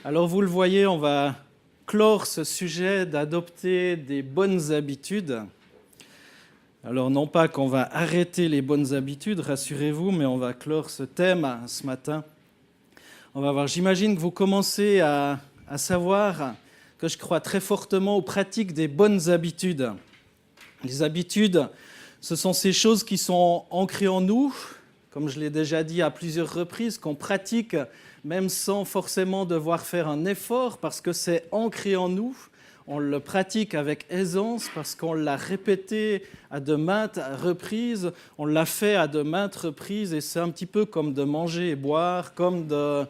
Alors vous le voyez, on va clore ce sujet d'adopter des bonnes habitudes. Alors non pas qu'on va arrêter les bonnes habitudes, rassurez-vous, mais on va clore ce thème ce matin. On va voir, j'imagine que vous commencez à savoir que je crois très fortement aux pratiques des bonnes habitudes. Les habitudes, ce sont ces choses qui sont ancrées en nous, comme je l'ai déjà dit à plusieurs reprises, qu'on pratique même sans forcément devoir faire un effort, parce que c'est ancré en nous. On le pratique avec aisance parce qu'on l'a répété à de maintes reprises, on l'a fait à de maintes reprises, et c'est un petit peu comme de manger et boire, comme de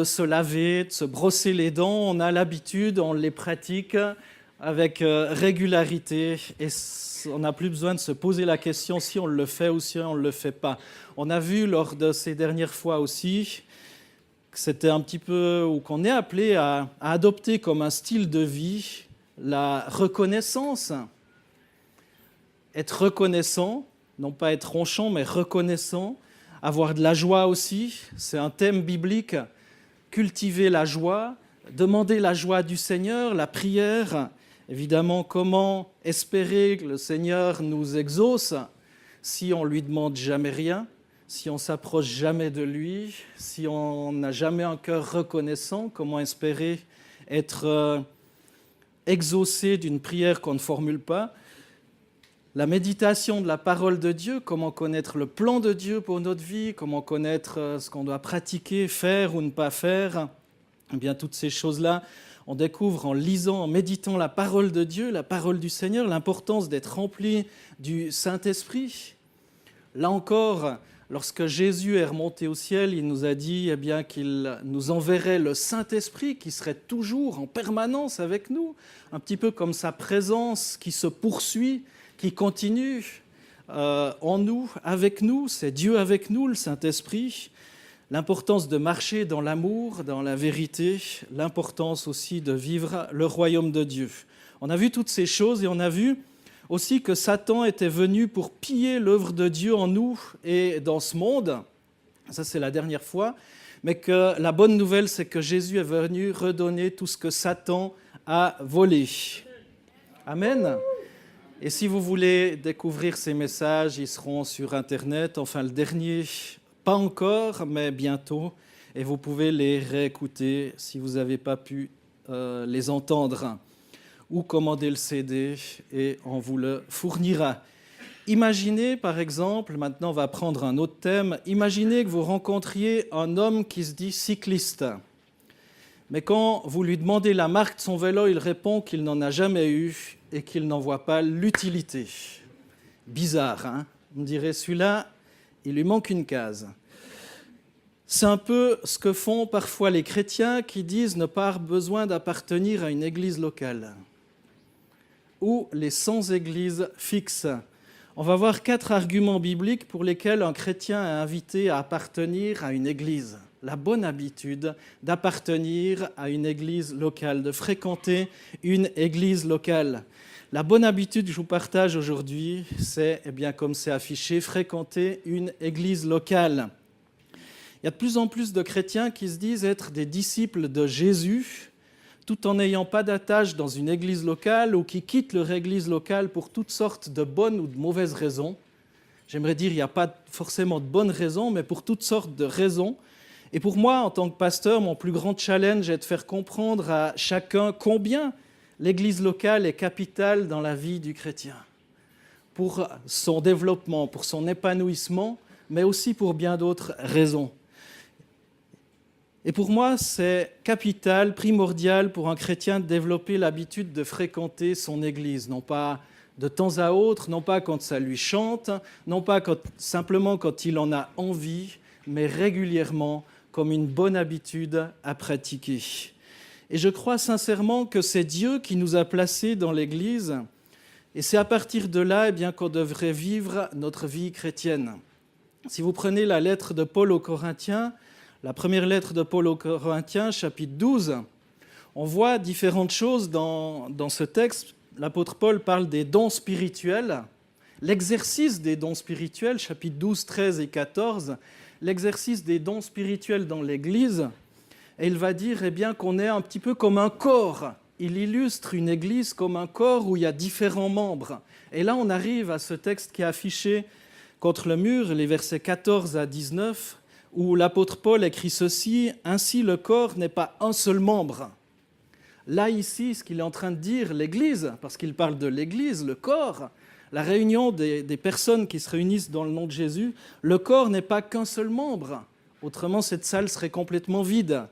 se laver, de se brosser les dents. On a l'habitude, on les pratique avec régularité, et on n'a plus besoin de se poser la question si on le fait ou si on ne le fait pas. On a vu lors de ces dernières fois aussi que c'était un petit peu, ou qu'on est appelé à adopter comme un style de vie la reconnaissance. Être reconnaissant, non pas être ronchon, mais reconnaissant. Avoir de la joie aussi, c'est un thème biblique. Cultiver la joie, demander la joie du Seigneur, la prière. Évidemment, comment espérer que le Seigneur nous exauce si on ne lui demande jamais rien, si on ne s'approche jamais de lui, si on n'a jamais un cœur reconnaissant? Comment espérer être exaucé d'une prière qu'on ne formule pas? La méditation de la parole de Dieu, comment connaître le plan de Dieu pour notre vie, comment connaître ce qu'on doit pratiquer, faire ou ne pas faire. Eh bien, toutes ces choses-là, on découvre en lisant, en méditant la parole de Dieu, la parole du Seigneur, l'importance d'être rempli du Saint-Esprit. Là encore, lorsque Jésus est remonté au ciel, il nous a dit qu'il nous enverrait le Saint-Esprit qui serait toujours en permanence avec nous, un petit peu comme sa présence qui se poursuit, qui continue en nous, avec nous. C'est Dieu avec nous, le Saint-Esprit. L'importance de marcher dans l'amour, dans la vérité, l'importance aussi de vivre le royaume de Dieu. On a vu toutes ces choses, et on a vu aussi que Satan était venu pour piller l'œuvre de Dieu en nous et dans ce monde. Ça, c'est la dernière fois. Mais que la bonne nouvelle, c'est que Jésus est venu redonner tout ce que Satan a volé. Amen. Et si vous voulez découvrir ces messages, ils seront sur Internet. Enfin, le dernier, pas encore, mais bientôt. Et vous pouvez les réécouter si vous n'avez pas pu les entendre. Ou commander le CD et on vous le fournira. Imaginez, par exemple, maintenant on va prendre un autre thème, imaginez que vous rencontriez un homme qui se dit cycliste. Mais quand vous lui demandez la marque de son vélo, il répond qu'il n'en a jamais eu et qu'il n'en voit pas l'utilité. Bizarre, hein? On dirait, celui-là, il lui manque une case. C'est un peu ce que font parfois les chrétiens qui disent ne pas avoir besoin d'appartenir à une église locale, ou les sans-église fixes. On va voir 4 arguments bibliques pour lesquels un chrétien est invité à appartenir à une église. La bonne habitude d'appartenir à une église locale, de fréquenter une église locale. La bonne habitude que je vous partage aujourd'hui, c'est, comme c'est affiché, fréquenter une église locale. Il y a de plus en plus de chrétiens qui se disent être des disciples de Jésus, tout en n'ayant pas d'attache dans une église locale, ou qui quittent leur église locale pour toutes sortes de bonnes ou de mauvaises raisons. J'aimerais dire, il n'y a pas forcément de bonnes raisons, mais pour toutes sortes de raisons. Et pour moi, en tant que pasteur, mon plus grand challenge est de faire comprendre à chacun combien l'église locale est capitale dans la vie du chrétien, pour son développement, pour son épanouissement, mais aussi pour bien d'autres raisons. Et pour moi, c'est capital, primordial pour un chrétien de développer l'habitude de fréquenter son église, non pas de temps à autre, non pas quand ça lui chante, non pas simplement quand il en a envie, mais régulièrement comme une bonne habitude à pratiquer. Et je crois sincèrement que c'est Dieu qui nous a placés dans l'église, et c'est à partir de là qu'on devrait vivre notre vie chrétienne. Si vous prenez la lettre de Paul aux Corinthiens, la première lettre de Paul aux Corinthiens, chapitre 12, on voit différentes choses dans ce texte. L'apôtre Paul parle des dons spirituels, l'exercice des dons spirituels, chapitre 12, 13 et 14, l'exercice des dons spirituels dans l'Église. Et il va dire qu'on est un petit peu comme un corps. Il illustre une église comme un corps où il y a différents membres. Et là, on arrive à ce texte qui est affiché contre le mur, les versets 14 à 19, où l'apôtre Paul écrit ceci: « Ainsi le corps n'est pas un seul membre. » Là, ici, ce qu'il est en train de dire, l'Église, parce qu'il parle de l'Église, le corps, la réunion des personnes qui se réunissent dans le nom de Jésus, le corps n'est pas qu'un seul membre. Autrement, cette salle serait complètement vide.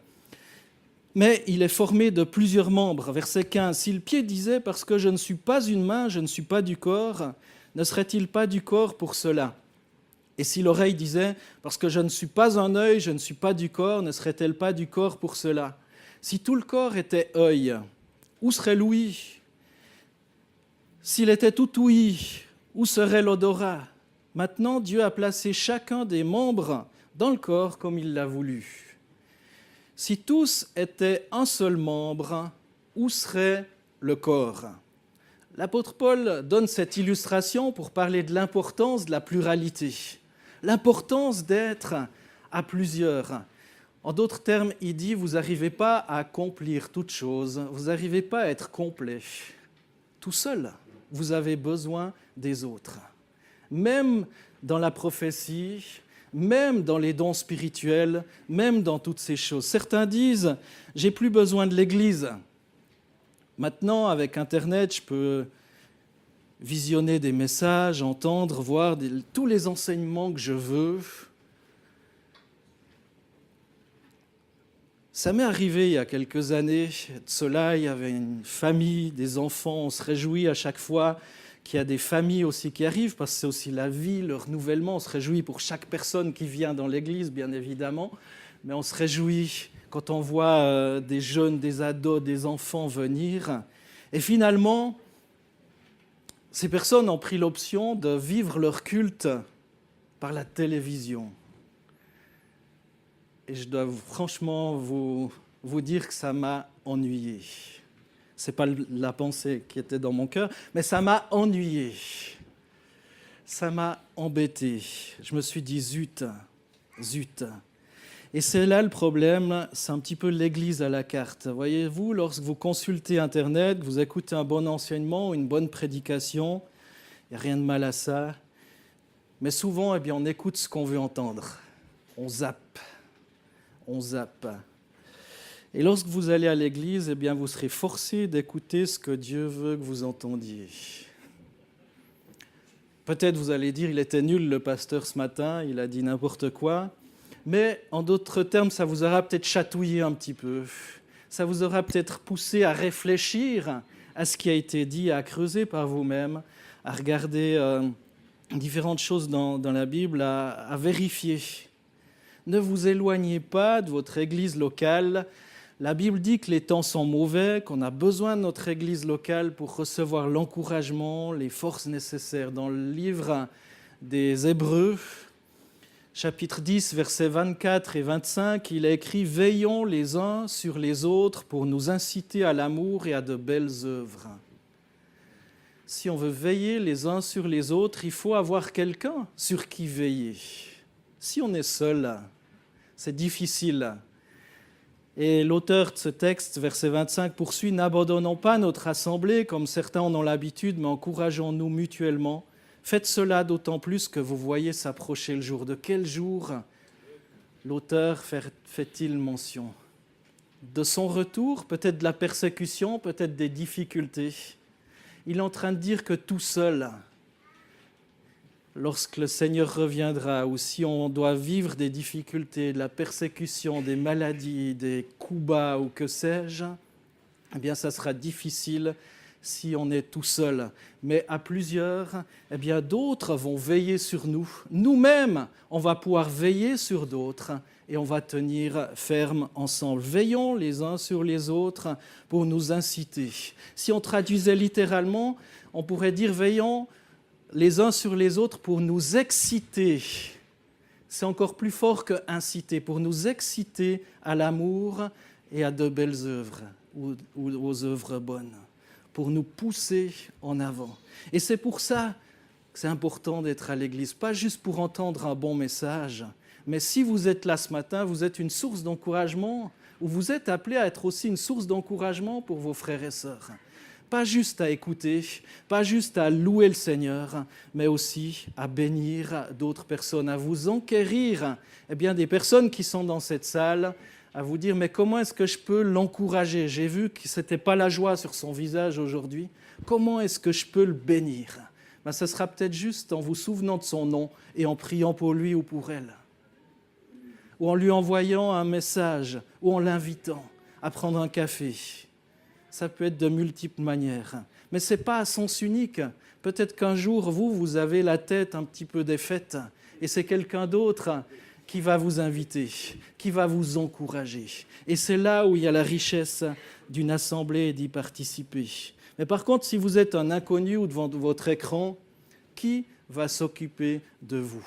Mais il est formé de plusieurs membres. Verset 15, « Si le pied disait « Parce que je ne suis pas une main, je ne suis pas du corps », ne serait-il pas du corps pour cela ? Et si l'oreille disait « Parce que je ne suis pas un œil, je ne suis pas du corps », ne serait-elle pas du corps pour cela ? Si tout le corps était œil, où serait l'ouïe ? S'il était tout ouïe, où serait l'odorat ? Maintenant, Dieu a placé chacun des membres dans le corps comme il l'a voulu. Si tous étaient un seul membre, où serait le corps ? L'apôtre Paul donne cette illustration pour parler de l'importance de la pluralité, l'importance d'être à plusieurs. En d'autres termes, il dit, vous n'arrivez pas à accomplir toute chose, vous n'arrivez pas à être complet. Tout seul, vous avez besoin des autres. Même dans la prophétie, même dans les dons spirituels, même dans toutes ces choses. Certains disent, j'ai plus besoin de l'Église. Maintenant, avec Internet, je peux visionner des messages, entendre, voir tous les enseignements que je veux. Ça m'est arrivé il y a quelques années de cela, il y avait une famille, des enfants, on se réjouit à chaque fois qu'il y a des familles aussi qui arrivent, parce que c'est aussi la vie, le renouvellement, on se réjouit pour chaque personne qui vient dans l'église, bien évidemment, mais on se réjouit quand on voit des jeunes, des ados, des enfants venir. Et finalement, ces personnes ont pris l'option de vivre leur culte par la télévision. Et je dois franchement vous dire que ça m'a ennuyé. Ce n'est pas la pensée qui était dans mon cœur, mais ça m'a ennuyé. Ça m'a embêté. Je me suis dit, zut. Et c'est là le problème, c'est un petit peu l'église à la carte. Voyez-vous, lorsque vous consultez Internet, vous écoutez un bon enseignement ou une bonne prédication, il n'y a rien de mal à ça. Mais souvent, on écoute ce qu'on veut entendre. On zappe. Et lorsque vous allez à l'église, vous serez forcé d'écouter ce que Dieu veut que vous entendiez. Peut-être vous allez dire, il était nul le pasteur ce matin, il a dit n'importe quoi. Mais en d'autres termes, ça vous aura peut-être chatouillé un petit peu. Ça vous aura peut-être poussé à réfléchir à ce qui a été dit, à creuser par vous-même, à regarder différentes choses dans la Bible, à vérifier. Ne vous éloignez pas de votre église locale. La Bible dit que les temps sont mauvais, qu'on a besoin de notre église locale pour recevoir l'encouragement, les forces nécessaires. Dans le livre des Hébreux, chapitre 10, versets 24 et 25, il est écrit « Veillons les uns sur les autres pour nous inciter à l'amour et à de belles œuvres. » Si on veut veiller les uns sur les autres, il faut avoir quelqu'un sur qui veiller. Si on est seul, c'est difficile. Et l'auteur de ce texte, verset 25, poursuit « N'abandonnons pas notre assemblée, comme certains en ont l'habitude, mais encourageons-nous mutuellement. Faites cela d'autant plus que vous voyez s'approcher le jour. » De quel jour l'auteur fait-il mention ? De son retour, peut-être de la persécution, peut-être des difficultés. Il est en train de dire que tout seul, lorsque le Seigneur reviendra, ou si on doit vivre des difficultés, de la persécution, des maladies, des coups bas ou que sais-je, ça sera difficile si on est tout seul. Mais à plusieurs, d'autres vont veiller sur nous. Nous-mêmes, on va pouvoir veiller sur d'autres et on va tenir ferme ensemble. Veillons les uns sur les autres pour nous inciter. Si on traduisait littéralement, on pourrait dire « veillons les uns sur les autres pour nous exciter ». C'est encore plus fort que inciter, pour nous exciter à l'amour et à de belles œuvres ou aux œuvres bonnes, pour nous pousser en avant. Et c'est pour ça que c'est important d'être à l'église, pas juste pour entendre un bon message, Mais si vous êtes là ce matin, vous êtes une source d'encouragement, ou vous êtes appelé à être aussi une source d'encouragement pour vos frères et sœurs. Pas juste à écouter, pas juste à louer le Seigneur, mais aussi à bénir d'autres personnes, à vous enquérir, des personnes qui sont dans cette salle, à vous dire, mais comment est-ce que je peux l'encourager? J'ai vu que ce n'était pas la joie sur son visage aujourd'hui. Comment est-ce que je peux le bénir? Ce sera peut-être juste en vous souvenant de son nom et en priant pour lui ou pour elle. Ou en lui envoyant un message, ou en l'invitant à prendre un café. Ça peut être de multiples manières. Mais ce n'est pas à sens unique. Peut-être qu'un jour, vous avez la tête un petit peu défaite, et c'est quelqu'un d'autre qui va vous inviter, qui va vous encourager. Et c'est là où il y a la richesse d'une assemblée et d'y participer. Mais par contre, si vous êtes un inconnu ou devant votre écran, qui va s'occuper de vous?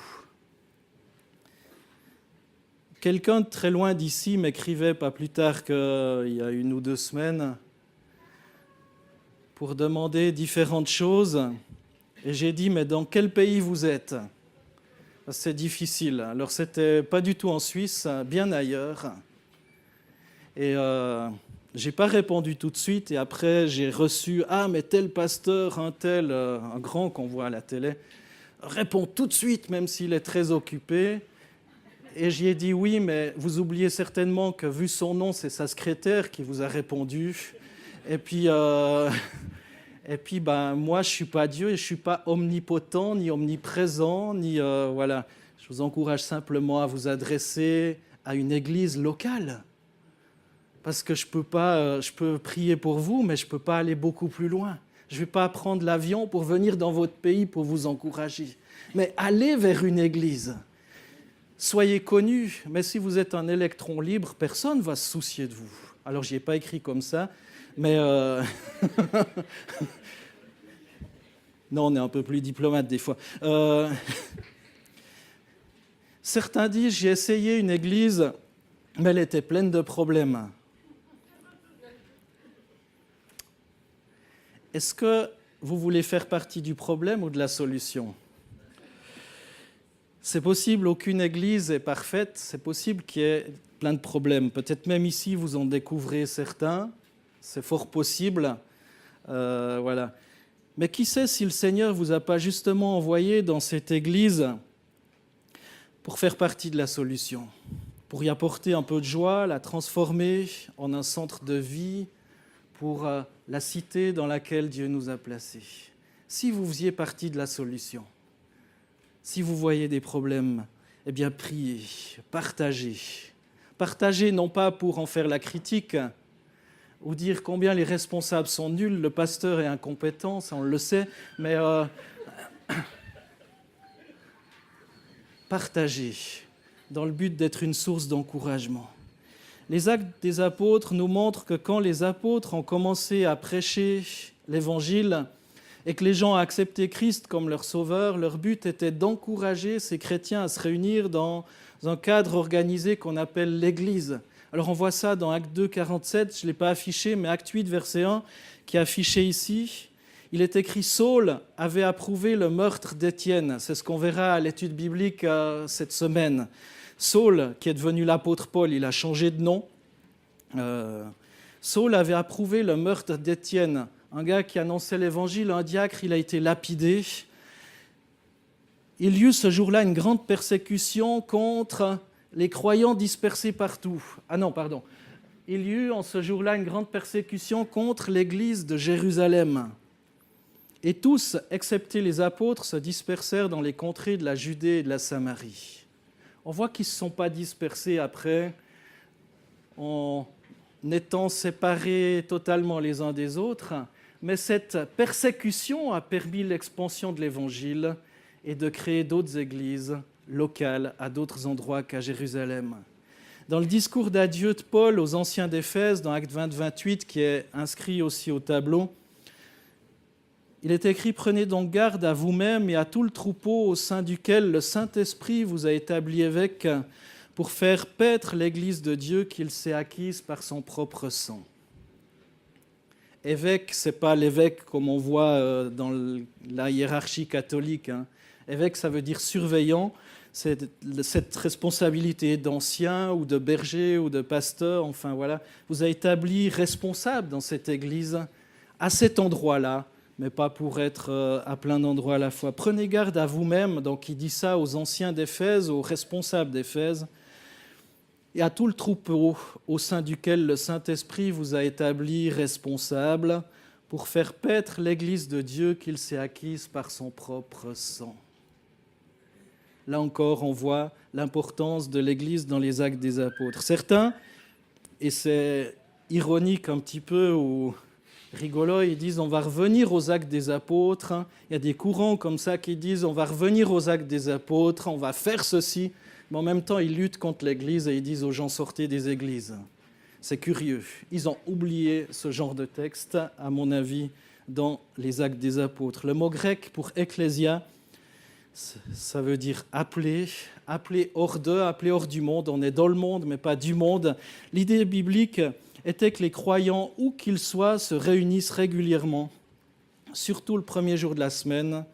Quelqu'un de très loin d'ici m'écrivait pas plus tard qu'il y a 1 ou 2 semaines pour demander différentes choses. Et j'ai dit, mais dans quel pays vous êtes? C'est difficile. Alors, c'était pas du tout en Suisse, bien ailleurs. Et je n'ai pas répondu tout de suite. Et après, j'ai reçu, mais tel pasteur, un tel, un grand qu'on voit à la télé, répond tout de suite, même s'il est très occupé. Et j'y ai dit oui, mais vous oubliez certainement que vu son nom, c'est sa secrétaire qui vous a répondu. Et puis moi, je ne suis pas Dieu et je ne suis pas omnipotent, ni omniprésent, ni voilà. Je vous encourage simplement à vous adresser à une église locale. Parce que je peux prier pour vous, mais je ne peux pas aller beaucoup plus loin. Je ne vais pas prendre l'avion pour venir dans votre pays pour vous encourager. Mais allez vers une église. Soyez connus, mais si vous êtes un électron libre, personne ne va se soucier de vous. Alors, je n'y ai pas écrit comme ça, mais... Non, on est un peu plus diplomate des fois. Certains disent, j'ai essayé une église, mais elle était pleine de problèmes. Est-ce que vous voulez faire partie du problème ou de la solution ? C'est possible, aucune église est parfaite, c'est possible qu'il y ait plein de problèmes. Peut-être même ici, vous en découvrez certains, c'est fort possible. Voilà. Mais qui sait si le Seigneur ne vous a pas justement envoyé dans cette église pour faire partie de la solution, pour y apporter un peu de joie, la transformer en un centre de vie pour la cité dans laquelle Dieu nous a placés. Si vous faisiez partie de la solution, si vous voyez des problèmes, priez, partagez. Partagez non pas pour en faire la critique ou dire combien les responsables sont nuls, le pasteur est incompétent, ça on le sait, mais partagez dans le but d'être une source d'encouragement. Les Actes des Apôtres nous montrent que quand les apôtres ont commencé à prêcher l'Évangile, et que les gens ont accepté Christ comme leur sauveur, leur but était d'encourager ces chrétiens à se réunir dans un cadre organisé qu'on appelle l'Église. Alors on voit ça dans Acte 2, 47, je ne l'ai pas affiché, mais Acte 8, verset 1, qui est affiché ici. Il est écrit « Saul avait approuvé le meurtre d'Étienne ». C'est ce qu'on verra à l'étude biblique cette semaine. Saul, qui est devenu l'apôtre Paul, il a changé de nom. Saul avait approuvé le meurtre d'Étienne. Un gars qui annonçait l'évangile, un diacre, il a été lapidé. Il y eut ce jour-là une grande persécution contre les croyants dispersés partout. Il y eut en ce jour-là une grande persécution contre l'église de Jérusalem. Et tous, excepté les apôtres, se dispersèrent dans les contrées de la Judée et de la Samarie. On voit qu'ils ne se sont pas dispersés après en étant séparés totalement les uns des autres, mais cette persécution a permis l'expansion de l'Évangile et de créer d'autres églises locales à d'autres endroits qu'à Jérusalem. Dans le discours d'adieu de Paul aux anciens d'Éphèse, dans Acte 20, 28, qui est inscrit aussi au tableau, il est écrit « Prenez donc garde à vous-même et à tout le troupeau au sein duquel le Saint-Esprit vous a établi évêque pour faire paître l'Église de Dieu qu'il s'est acquise par son propre sang. » Évêque, ce n'est pas l'évêque comme on voit dans la hiérarchie catholique. Évêque, ça veut dire surveillant. cette responsabilité d'ancien ou de berger ou de pasteur, enfin voilà, vous a établi responsable dans cette église, à cet endroit-là, mais pas pour être à plein d'endroits à la fois. Prenez garde à vous-même, donc il dit ça aux anciens d'Éphèse, aux responsables d'Éphèse, et à tout le troupeau au sein duquel le Saint-Esprit vous a établi responsable pour faire paître l'Église de Dieu qu'il s'est acquise par son propre sang. Là encore, on voit l'importance de l'Église dans les Actes des Apôtres. Certains, et c'est ironique un petit peu ou rigolo, ils disent on va revenir aux Actes des Apôtres. Il y a des courants comme ça qui disent on va revenir aux Actes des Apôtres, on va faire ceci. Mais en même temps, ils luttent contre l'Église et ils disent aux gens sortez des églises. C'est curieux. Ils ont oublié ce genre de texte, à mon avis, dans les Actes des Apôtres. Le mot grec pour ecclésia, ça veut dire appeler hors d'eux, appeler hors du monde. On est dans le monde, mais pas du monde. L'idée biblique était que les croyants, où qu'ils soient, se réunissent régulièrement, surtout le premier jour de la semaine,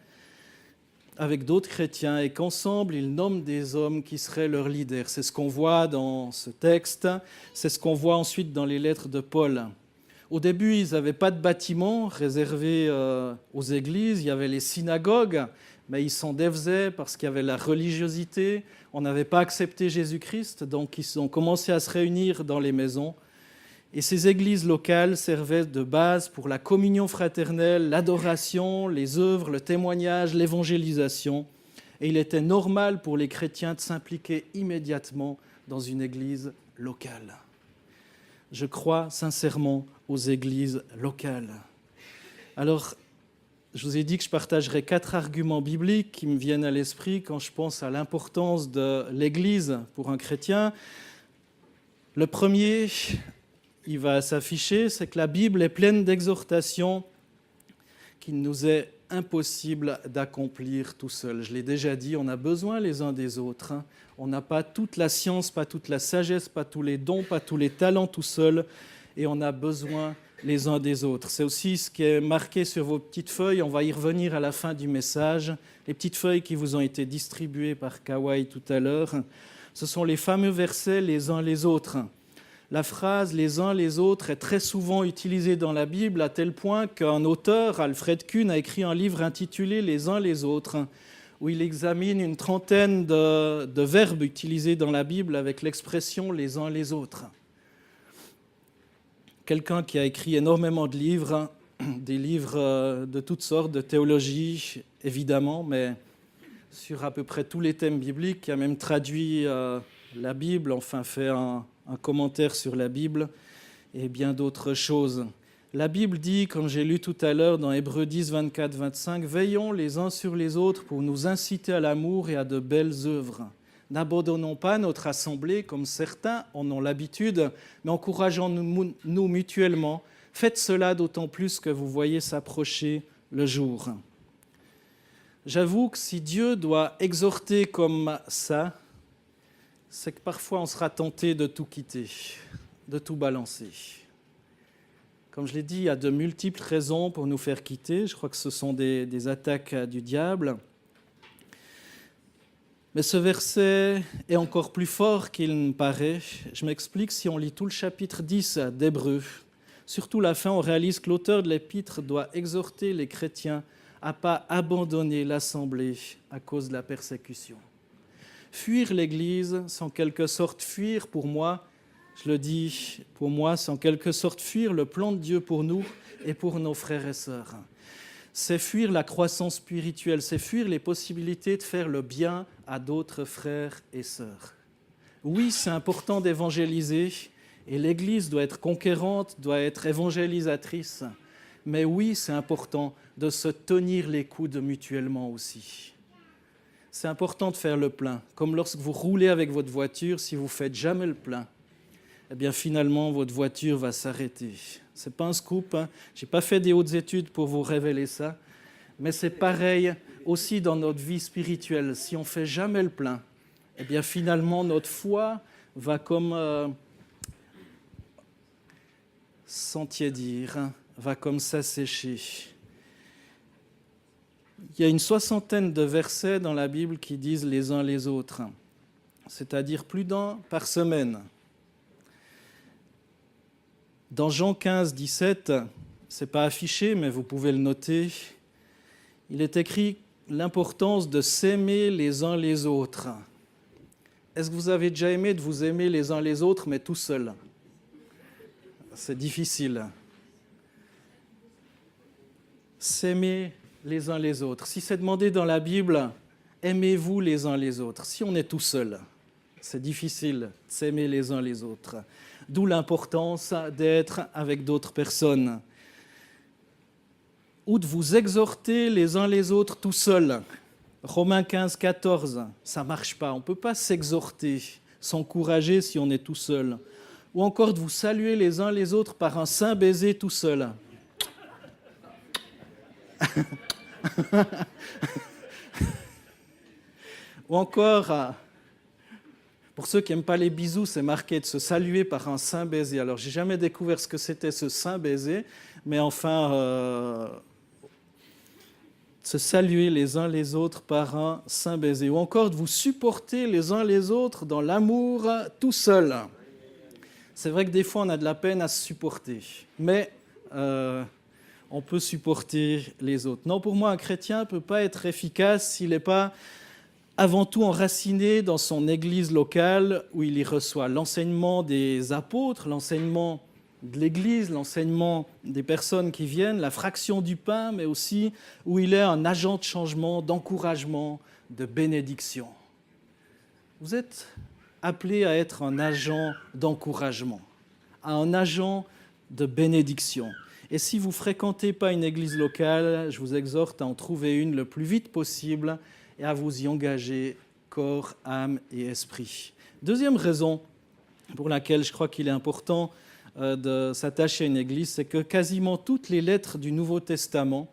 avec d'autres chrétiens, et qu'ensemble, ils nomment des hommes qui seraient leurs leaders. C'est ce qu'on voit dans ce texte, c'est ce qu'on voit ensuite dans les lettres de Paul. Au début, ils n'avaient pas de bâtiment réservé aux églises, il y avait les synagogues, mais ils s'en défaisaient parce qu'il y avait la religiosité, on n'avait pas accepté Jésus-Christ, donc ils ont commencé à se réunir dans les maisons. Et ces églises locales servaient de base pour la communion fraternelle, l'adoration, les œuvres, le témoignage, l'évangélisation. Et il était normal pour les chrétiens de s'impliquer immédiatement dans une église locale. Je crois sincèrement aux églises locales. Alors, je vous ai dit que je partagerai 4 arguments bibliques qui me viennent à l'esprit quand je pense à l'importance de l'église pour un chrétien. Le premier, il va s'afficher, c'est que la Bible est pleine d'exhortations qu'il nous est impossible d'accomplir tout seul. Je l'ai déjà dit, on a besoin les uns des autres. On n'a pas toute la science, pas toute la sagesse, pas tous les dons, pas tous les talents tout seul, et on a besoin les uns des autres. C'est aussi ce qui est marqué sur vos petites feuilles, on va y revenir à la fin du message. Les petites feuilles qui vous ont été distribuées par Kawai tout à l'heure, ce sont les fameux versets « les uns les autres ». La phrase « les uns les autres » est très souvent utilisée dans la Bible à tel point qu'un auteur, Alfred Kuhn, a écrit un livre intitulé « Les uns les autres » où il examine une trentaine de verbes utilisés dans la Bible avec l'expression « les uns les autres ». Quelqu'un qui a écrit énormément de livres, des livres de toutes sortes, de théologie évidemment, mais sur à peu près tous les thèmes bibliques, qui a même traduit la Bible, enfin fait un commentaire sur la Bible et bien d'autres choses. La Bible dit, comme j'ai lu tout à l'heure dans Hébreux 10, 24, 25, « Veillons les uns sur les autres pour nous inciter à l'amour et à de belles œuvres. N'abandonnons pas notre assemblée comme certains en ont l'habitude, mais encourageons-nous mutuellement. Faites cela d'autant plus que vous voyez s'approcher le jour. » J'avoue que si Dieu doit exhorter comme ça, c'est que parfois on sera tenté de tout quitter, de tout balancer. Comme je l'ai dit, il y a de multiples raisons pour nous faire quitter. Je crois que ce sont des attaques du diable. Mais ce verset est encore plus fort qu'il ne paraît. Je m'explique, si on lit tout le chapitre 10 d'Hébreux, surtout la fin, on réalise que l'auteur de l'épître doit exhorter les chrétiens à ne pas abandonner l'assemblée à cause de la persécution. Fuir l'Église, c'est en quelque sorte fuir pour moi, je le dis pour moi, c'est en quelque sorte fuir le plan de Dieu pour nous et pour nos frères et sœurs. C'est fuir la croissance spirituelle, c'est fuir les possibilités de faire le bien à d'autres frères et sœurs. Oui, c'est important d'évangéliser et l'Église doit être conquérante, doit être évangélisatrice. Mais oui, c'est important de se tenir les coudes mutuellement aussi. C'est important de faire le plein. Comme lorsque vous roulez avec votre voiture, si vous ne faites jamais le plein, eh bien finalement, votre voiture va s'arrêter. Ce n'est pas un scoop, hein. Je n'ai pas fait des hautes études pour vous révéler ça, mais c'est pareil aussi dans notre vie spirituelle. Si on ne fait jamais le plein, eh bien finalement, notre foi va comme s'entiédir, va comme s'assécher. Il y a une 60aine de versets dans la Bible qui disent les uns les autres, c'est-à-dire plus d'un par semaine. Dans Jean 15, 17, ce n'est pas affiché, mais vous pouvez le noter, il est écrit l'importance de s'aimer les uns les autres. Est-ce que vous avez déjà aimé de vous aimer les uns les autres, mais tout seul? C'est difficile. S'aimer les uns les autres. Si c'est demandé dans la Bible, aimez-vous les uns les autres. Si on est tout seul, c'est difficile de s'aimer les uns les autres. D'où l'importance d'être avec d'autres personnes. Ou de vous exhorter les uns les autres tout seul. Romains 15, 14, ça ne marche pas. On ne peut pas s'exhorter, s'encourager si on est tout seul. Ou encore de vous saluer les uns les autres par un saint baiser tout seul. Ou encore, pour ceux qui n'aiment pas les bisous, c'est marqué de se saluer par un saint baiser. Alors, j'ai jamais découvert ce que c'était ce saint baiser, mais enfin, se saluer les uns les autres par un saint baiser. Ou encore de vous supporter les uns les autres dans l'amour tout seul. C'est vrai que des fois, on a de la peine à se supporter, mais on peut supporter les autres. Non, pour moi, un chrétien ne peut pas être efficace s'il n'est pas avant tout enraciné dans son église locale où il y reçoit l'enseignement des apôtres, l'enseignement de l'église, l'enseignement des personnes qui viennent, la fraction du pain, mais aussi où il est un agent de changement, d'encouragement, de bénédiction. Vous êtes appelé à être un agent d'encouragement, un agent de bénédiction. Et si vous ne fréquentez pas une église locale, je vous exhorte à en trouver une le plus vite possible et à vous y engager corps, âme et esprit. Deuxième raison pour laquelle je crois qu'il est important de s'attacher à une église, c'est que quasiment toutes les lettres du Nouveau Testament,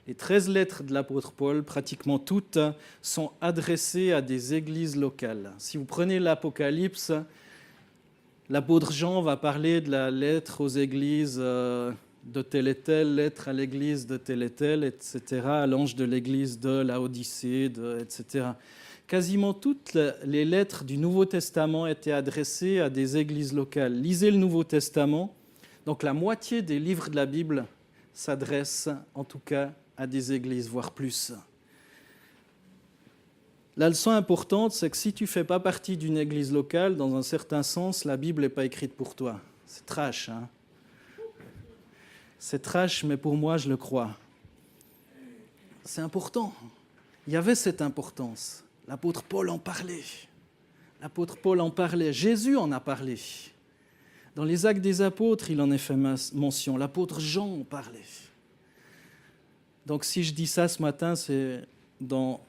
les 13 lettres de l'apôtre Paul, pratiquement toutes, sont adressées à des églises locales. Si vous prenez l'Apocalypse, l'apôtre Jean va parler de la lettre aux églises de telle et telle, lettre à l'église de telle et telle, etc., à l'ange de l'église de Laodicée, etc. Quasiment toutes les lettres du Nouveau Testament étaient adressées à des églises locales. Lisez le Nouveau Testament, donc la moitié des livres de la Bible s'adressent en tout cas à des églises, voire plus. La leçon importante, c'est que si tu ne fais pas partie d'une église locale, dans un certain sens, la Bible n'est pas écrite pour toi. C'est trash, hein? C'est trash, mais pour moi, je le crois. C'est important. Il y avait cette importance. L'apôtre Paul en parlait. L'apôtre Paul en parlait. Jésus en a parlé. Dans les Actes des Apôtres, il en est fait mention. L'apôtre Jean en parlait. Donc si je dis ça ce matin, c'est dans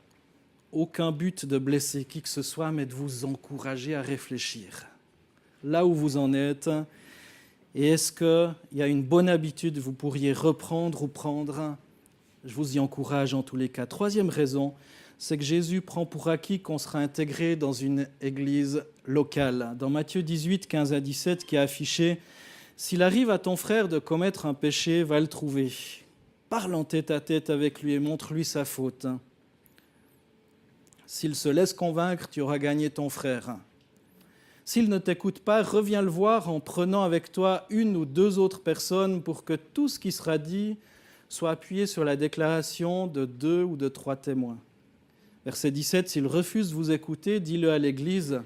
aucun but de blesser qui que ce soit, mais de vous encourager à réfléchir. Là où vous en êtes, et est-ce qu'il y a une bonne habitude que vous pourriez reprendre ou prendre? Je vous y encourage en tous les cas. Troisième raison, c'est que Jésus prend pour acquis qu'on sera intégré dans une église locale. Dans Matthieu 18, 15 à 17, qui est affiché « S'il arrive à ton frère de commettre un péché, va le trouver. Parle en tête à tête avec lui et montre-lui sa faute. S'il se laisse convaincre, tu auras gagné ton frère. S'il ne t'écoute pas, reviens le voir en prenant avec toi une ou deux autres personnes pour que tout ce qui sera dit soit appuyé sur la déclaration de 2 ou de 3 témoins. » Verset 17, « S'il refuse de vous écouter, dis-le à l'Église.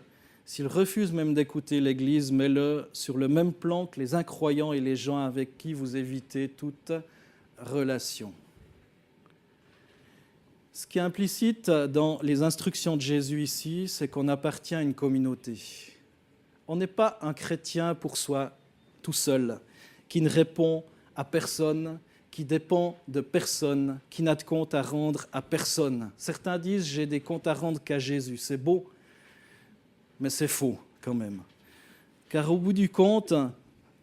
S'il refuse même d'écouter l'Église, mets-le sur le même plan que les incroyants et les gens avec qui vous évitez toute relation. » Ce qui est implicite dans les instructions de Jésus ici, c'est qu'on appartient à une communauté. On n'est pas un chrétien pour soi tout seul, qui ne répond à personne, qui dépend de personne, qui n'a de compte à rendre à personne. Certains disent « j'ai des comptes à rendre qu'à Jésus ». C'est beau, mais c'est faux quand même. Car au bout du compte,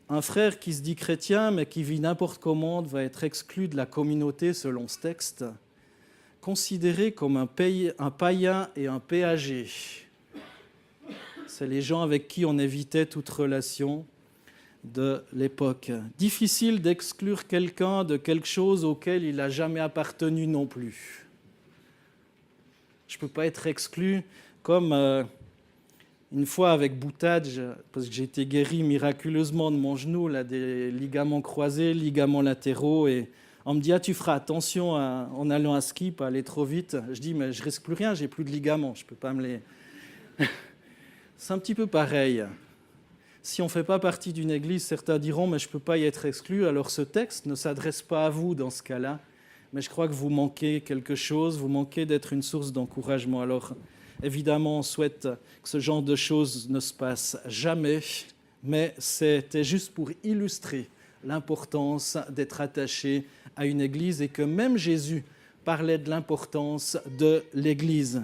un frère qui se dit chrétien, mais qui vit n'importe comment, va être exclu de la communauté selon ce texte, considéré comme un païen et un péager. C'est les gens avec qui on évitait toute relation. de l'époque. Difficile d'exclure quelqu'un de quelque chose auquel il n'a jamais appartenu non plus. Je ne peux pas être exclu comme une fois avec boutade, parce que j'ai été guéri miraculeusement de mon genou, là, des ligaments croisés, ligaments latéraux, et on me dit « Ah, tu feras attention en allant à ski, pas aller trop vite ». Je dis « Mais je risque plus rien, j'ai plus de ligaments, je ne peux pas me les… » C'est un petit peu pareil. Si on ne fait pas partie d'une église, certains diront « Mais je ne peux pas y être exclu ». Alors ce texte ne s'adresse pas à vous dans ce cas-là, mais je crois que vous manquez quelque chose, vous manquez d'être une source d'encouragement. Alors évidemment, on souhaite que ce genre de choses ne se passe jamais, mais c'était juste pour illustrer l'importance d'être attaché à une église et que même Jésus parlait de l'importance de l'église.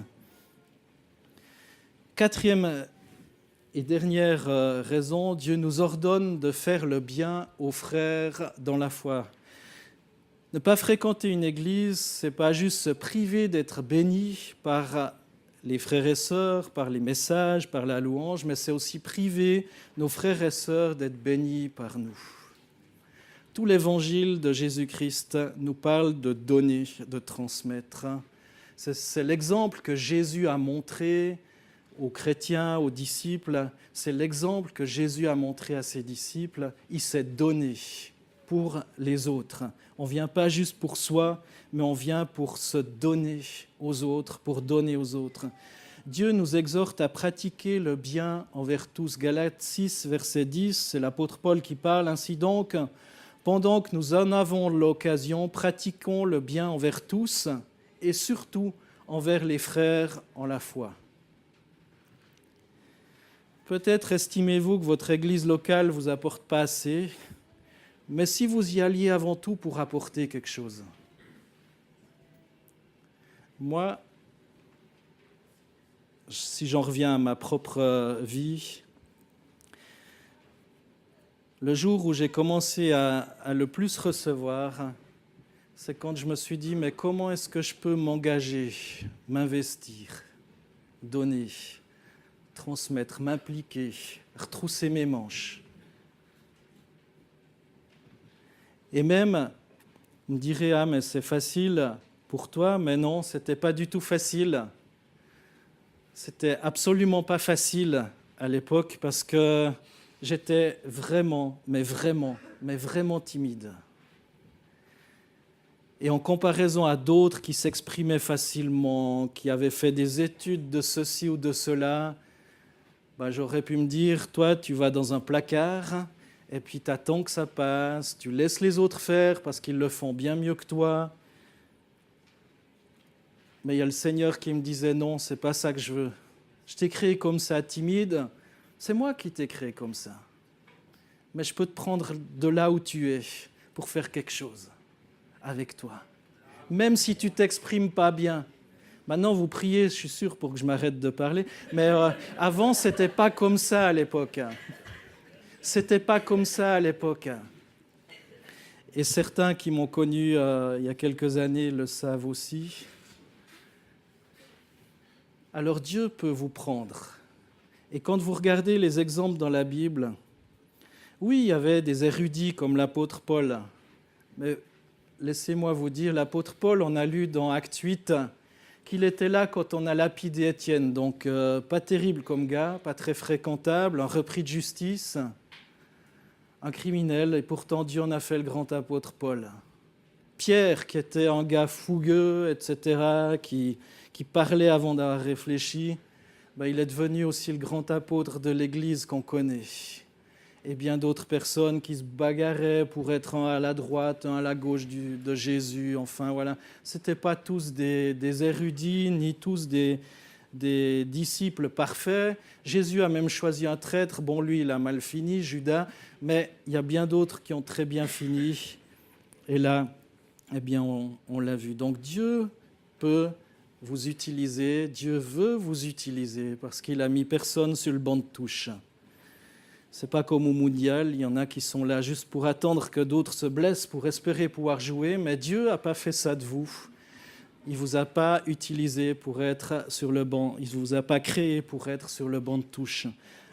Quatrième et dernière raison, Dieu nous ordonne de faire le bien aux frères dans la foi. Ne pas fréquenter une église, ce n'est pas juste se priver d'être béni par les frères et sœurs, par les messages, par la louange, mais c'est aussi priver nos frères et sœurs d'être bénis par nous. Tout l'évangile de Jésus-Christ nous parle de donner, de transmettre. C'est l'exemple que Jésus a montré aux chrétiens, aux disciples. C'est l'exemple que Jésus a montré à ses disciples. Il s'est donné pour les autres. On ne vient pas juste pour soi, mais on vient pour se donner aux autres, pour donner aux autres. Dieu nous exhorte à pratiquer le bien envers tous. Galates 6, verset 10, c'est l'apôtre Paul qui parle. Ainsi donc, pendant que nous en avons l'occasion, pratiquons le bien envers tous et surtout envers les frères en la foi. Peut-être estimez-vous que votre église locale ne vous apporte pas assez, mais si vous y alliez avant tout pour apporter quelque chose. Moi, si j'en reviens à ma propre vie, le jour où j'ai commencé à le plus recevoir, c'est quand je me suis dit, mais comment est-ce que je peux m'engager, m'investir, donner, transmettre, m'impliquer, retrousser mes manches. Et même, on me dirait, ah mais c'est facile pour toi, mais non, c'était pas du tout facile. C'était absolument pas facile à l'époque parce que j'étais vraiment timide. Et en comparaison à d'autres qui s'exprimaient facilement, qui avaient fait des études de ceci ou de cela, j'aurais pu me dire, toi, tu vas dans un placard et puis tu attends que ça passe, tu laisses les autres faire parce qu'ils le font bien mieux que toi. Mais il y a le Seigneur qui me disait, non, c'est pas ça que je veux. Je t'ai créé comme ça, timide, c'est moi qui t'ai créé comme ça. Mais je peux te prendre de là où tu es pour faire quelque chose avec toi. Même si tu ne t'exprimes pas bien. Maintenant, vous priez, je suis sûr, pour que je m'arrête de parler. Mais avant, ce n'était pas comme ça à l'époque. C'était pas comme ça à l'époque. Et certains qui m'ont connu il y a quelques années le savent aussi. Alors Dieu peut vous prendre. Et quand vous regardez les exemples dans la Bible, oui, il y avait des érudits comme l'apôtre Paul. Mais laissez-moi vous dire, l'apôtre Paul, on a lu dans Actes 8 qu'il était là quand on a lapidé Étienne. Donc pas terrible comme gars, pas très fréquentable, un repris de justice, un criminel. Et pourtant Dieu en a fait le grand apôtre Paul. Pierre, qui était un gars fougueux, etc., qui parlait avant d'avoir réfléchi, il est devenu aussi le grand apôtre de l'Église qu'on connaît. Et bien d'autres personnes qui se bagarraient pour être un à la droite, un à la gauche de Jésus. Enfin, voilà. Ce n'étaient pas tous des érudits, ni tous des disciples parfaits. Jésus a même choisi un traître. Bon, lui, il a mal fini, Judas. Mais il y a bien d'autres qui ont très bien fini. Et là, eh bien, on l'a vu. Donc Dieu peut vous utiliser, Dieu veut vous utiliser parce qu'il a mis personne sur le banc de touche. C'est pas comme au mondial, il y en a qui sont là juste pour attendre que d'autres se blessent pour espérer pouvoir jouer, mais Dieu n'a pas fait ça de vous. Il ne vous a pas utilisé pour être sur le banc, il ne vous a pas créé pour être sur le banc de touche.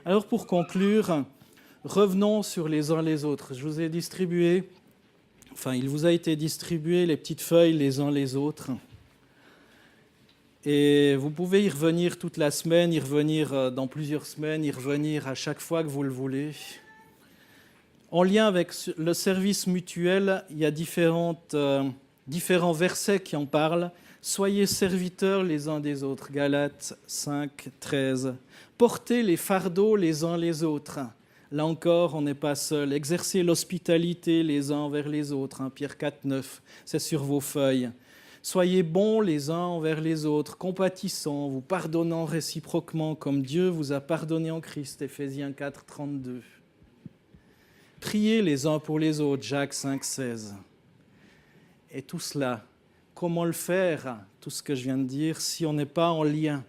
Alors pour conclure, revenons sur les uns les autres. Je vous ai distribué, il vous a été distribué les petites feuilles les uns les autres. Et vous pouvez y revenir toute la semaine, y revenir dans plusieurs semaines, y revenir à chaque fois que vous le voulez. En lien avec le service mutuel, il y a différents versets qui en parlent. Soyez serviteurs les uns des autres. Galates 5, 13. Portez les fardeaux les uns les autres. Là encore, on n'est pas seul. Exercez l'hospitalité les uns envers les autres. Pierre 4, 9. C'est sur vos feuilles. Soyez bons les uns envers les autres, compatissants, vous pardonnant réciproquement comme Dieu vous a pardonné en Christ. Éphésiens 4, 32. Priez les uns pour les autres. Jacques 5, 16. Et tout cela, comment le faire, tout ce que je viens de dire, si on n'est pas en lien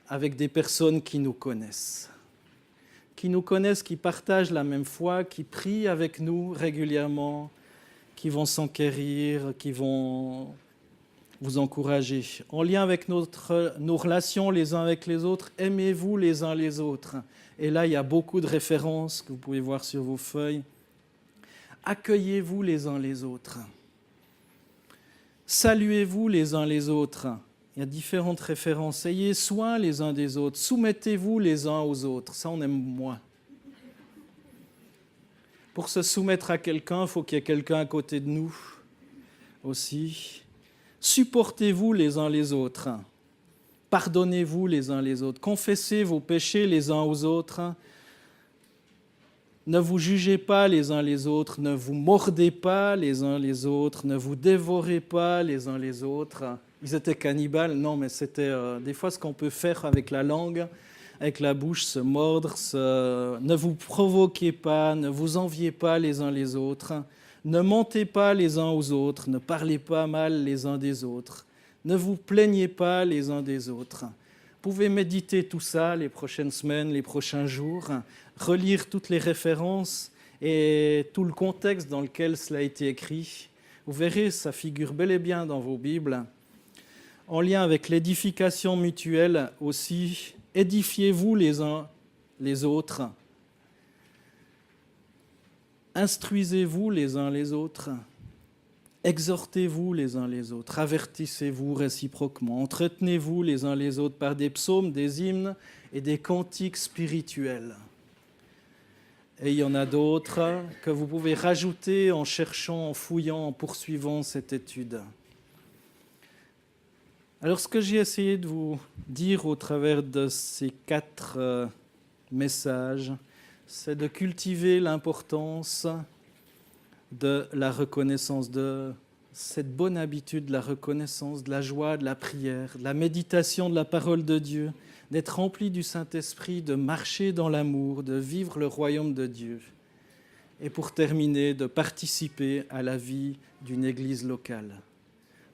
avec des personnes qui nous connaissent, qui partagent la même foi, qui prient avec nous régulièrement, qui vont s'enquérir, qui vont vous encourager. En lien avec nos relations les uns avec les autres, aimez-vous les uns les autres. Et là, il y a beaucoup de références que vous pouvez voir sur vos feuilles. Accueillez-vous les uns les autres. Saluez-vous les uns les autres. Il y a différentes références. Ayez soin les uns des autres. Soumettez-vous les uns aux autres. Ça, on aime moins. Pour se soumettre à quelqu'un, il faut qu'il y ait quelqu'un à côté de nous aussi. Supportez-vous les uns les autres. Pardonnez-vous les uns les autres. Confessez vos péchés les uns aux autres. Ne vous jugez pas les uns les autres. Ne vous mordez pas les uns les autres. Ne vous dévorez pas les uns les autres. Ils étaient cannibales? Non, mais c'était des fois ce qu'on peut faire avec la langue, avec la bouche, se mordre. Ne vous provoquez pas, ne vous enviez pas les uns les autres. Ne mentez pas les uns aux autres. Ne parlez pas mal les uns des autres. Ne vous plaignez pas les uns des autres. Vous pouvez méditer tout ça les prochaines semaines, les prochains jours, relire toutes les références et tout le contexte dans lequel cela a été écrit. Vous verrez, ça figure bel et bien dans vos Bibles. En lien avec l'édification mutuelle aussi, édifiez-vous les uns les autres. Instruisez-vous les uns les autres. Exhortez-vous les uns les autres, avertissez-vous réciproquement, entretenez-vous les uns les autres par des psaumes, des hymnes et des cantiques spirituels. Et il y en a d'autres que vous pouvez rajouter en cherchant, en fouillant, en poursuivant cette étude. Alors ce que j'ai essayé de vous dire au travers de ces 4 messages, c'est de cultiver l'importance de la reconnaissance, de cette bonne habitude de la reconnaissance, de la joie, de la prière, de la méditation de la parole de Dieu, d'être rempli du Saint-Esprit, de marcher dans l'amour, de vivre le royaume de Dieu. Et pour terminer, de participer à la vie d'une église locale.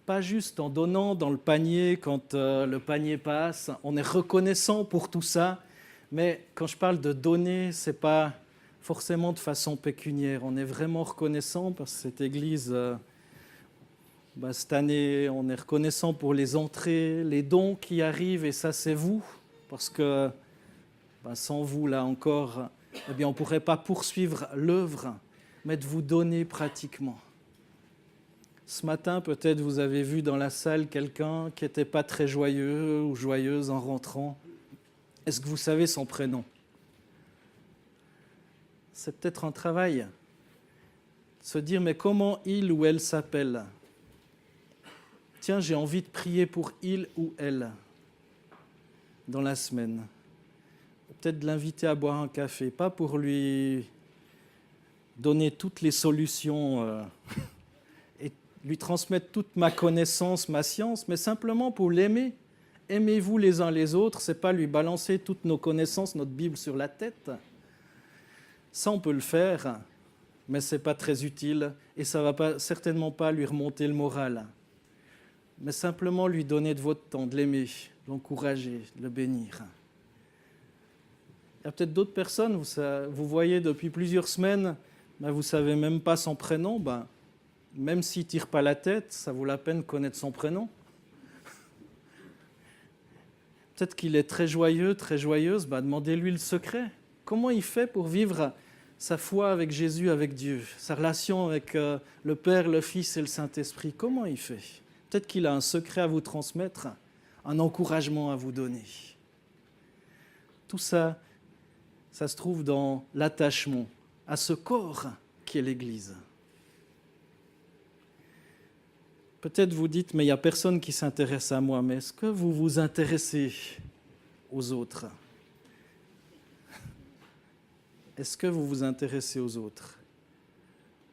Pas juste en donnant dans le panier quand le panier passe, on est reconnaissant pour tout ça, mais quand je parle de donner, ce n'est pas forcément de façon pécuniaire. On est vraiment reconnaissant parce que cette église, cette année, on est reconnaissant pour les entrées, les dons qui arrivent, et ça, c'est vous. Parce que sans vous, là encore, on ne pourrait pas poursuivre l'œuvre, mais de vous donner pratiquement. Ce matin, peut-être vous avez vu dans la salle quelqu'un qui n'était pas très joyeux ou joyeuse en rentrant. Est-ce que vous savez son prénom ? C'est peut-être un travail de se dire, mais comment il ou elle s'appelle ? Tiens, j'ai envie de prier pour il ou elle dans la semaine. Peut-être de l'inviter à boire un café, pas pour lui donner toutes les solutions et lui transmettre toute ma connaissance, ma science, mais simplement pour l'aimer. Aimez-vous les uns les autres, c'est pas lui balancer toutes nos connaissances, notre Bible sur la tête. Ça, on peut le faire, mais ce n'est pas très utile et ça ne va certainement pas lui remonter le moral. Mais simplement lui donner de votre temps, de l'aimer, l'encourager, de le bénir. Il y a peut-être d'autres personnes, vous voyez depuis plusieurs semaines, mais vous ne savez même pas son prénom. Même s'il ne tire pas la tête, ça vaut la peine de connaître son prénom. Peut-être qu'il est très joyeux, très joyeuse, demandez-lui le secret. Comment il fait pour vivre sa foi avec Jésus, avec Dieu, sa relation avec le Père, le Fils et le Saint-Esprit, comment il fait? Peut-être qu'il a un secret à vous transmettre, un encouragement à vous donner. Tout ça, ça se trouve dans l'attachement à ce corps qui est l'Église. Peut-être vous dites, mais il n'y a personne qui s'intéresse à moi, mais est-ce que vous vous intéressez aux autres? Est-ce que vous vous intéressez aux autres?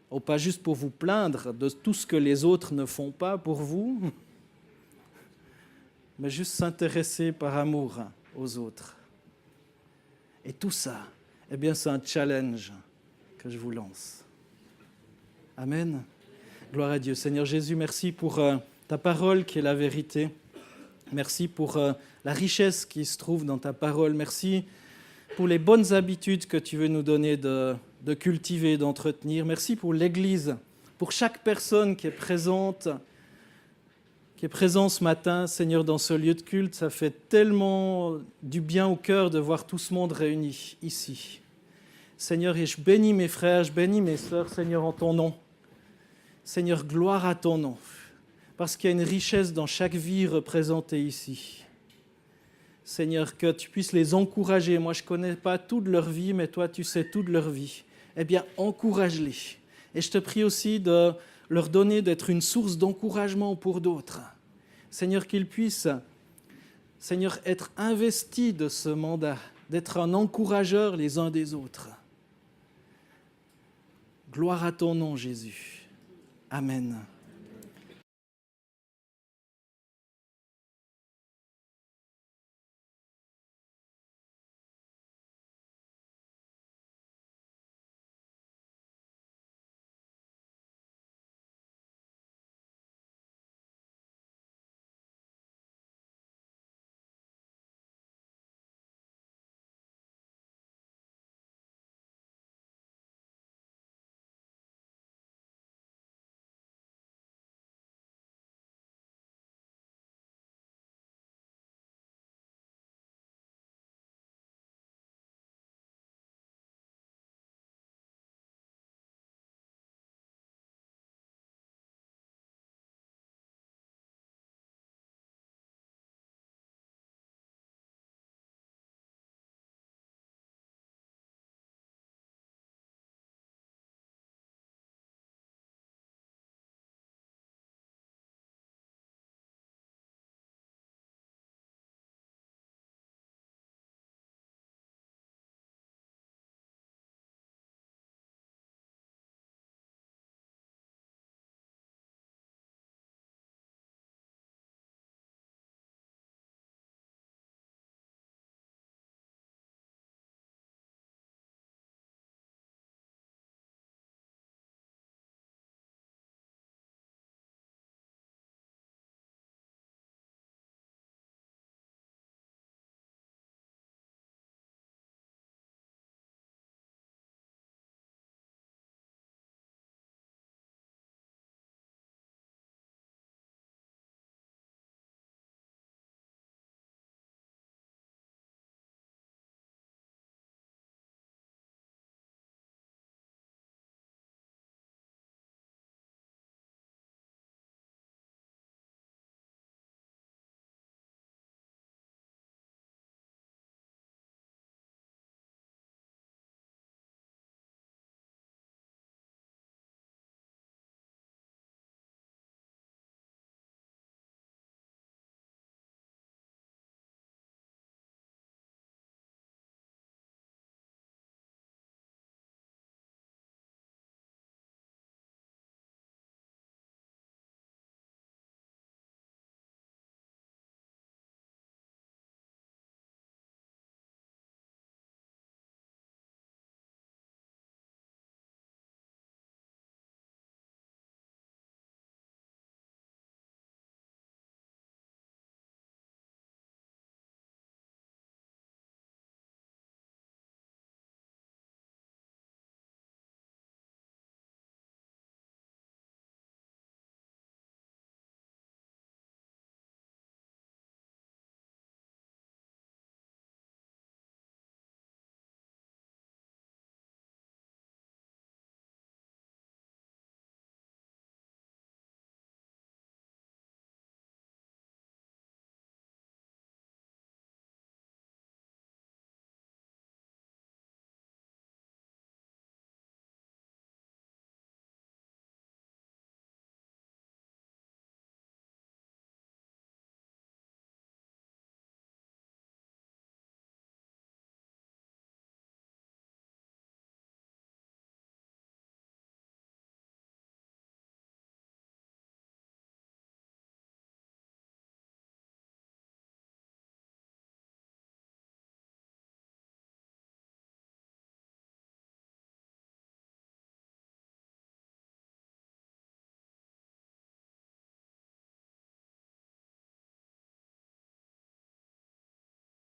Ou pas juste pour vous plaindre de tout ce que les autres ne font pas pour vous, mais juste s'intéresser par amour aux autres. Et tout ça, eh bien, c'est un challenge que je vous lance. Amen. Gloire à Dieu. Seigneur Jésus, merci pour ta parole qui est la vérité. Merci pour la richesse qui se trouve dans ta parole. Merci pour les bonnes habitudes que tu veux nous donner de cultiver, d'entretenir. Merci pour l'Église, pour chaque personne qui est présente ce matin, Seigneur, dans ce lieu de culte. Ça fait tellement du bien au cœur de voir tout ce monde réuni ici. Seigneur, et je bénis mes frères, je bénis mes sœurs, Seigneur, en ton nom. Seigneur, gloire à ton nom, parce qu'il y a une richesse dans chaque vie représentée ici. Seigneur, que tu puisses les encourager. Moi, je ne connais pas toute leur vie, mais toi, tu sais toute leur vie. Eh bien, encourage-les. Et je te prie aussi de leur donner d'être une source d'encouragement pour d'autres. Seigneur, qu'ils puissent, Seigneur, être investis de ce mandat, d'être un encourageur les uns des autres. Gloire à ton nom, Jésus. Amen.